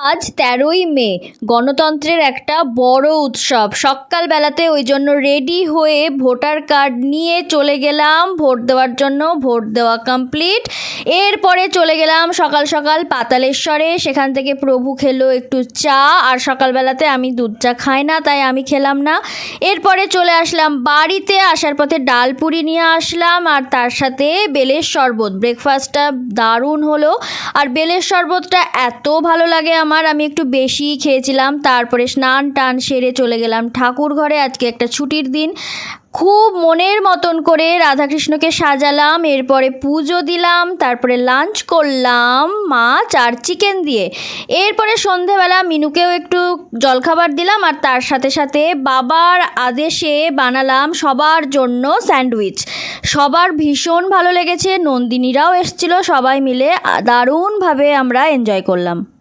আজ ১৩ই মে, গণতন্ত্রের একটা বড় উৎসব। সকালবেলাতে ওই জন্য রেডি হয়ে ভোটার কার্ড নিয়ে চলে গেলাম ভোট দেওয়ার জন্য। ভোট দেওয়া কমপ্লিট। এরপরে চলে গেলাম সকাল সকাল পাতালেশ্বরে। সেখান থেকে প্রভু খেলো একটু চা, আর সকালবেলাতে আমি দুধ চা খাই না, তাই আমি খেলাম না। এরপরে চলে আসলাম বাড়িতে। আসার পথে ডাল পুরি নিয়ে আসলাম, আর তার সাথে বেলের শরবত। ব্রেকফাস্টটা দারুণ হলো, আর বেলের শরবতটা এত ভালো লাগে আমার, আমি একটু বেশিই খেয়েছিলাম। তারপরে স্নান টান সেরে চলে গেলাম ঠাকুর ঘরে। আজকে একটা ছুটির দিন। খুব মনের মতন করে রাধাকৃষ্ণকে সাজালাম, এরপরে পুজো দিলাম, তারপরে লাঞ্চ করলাম মাছ আর চিকেন দিয়ে। এরপরে সন্ধেবেলা মিনুকেও একটু জলখাবার দিলাম, আর তার সাথে সাথে বাবার আদেশে বানালাম সবার জন্য স্যান্ডউইচ। সবার ভীষণ ভালো লেগেছে, নন্দিনীরাও এসেছিল। সবাই মিলে দারুণভাবে আমরা এনজয় করলাম।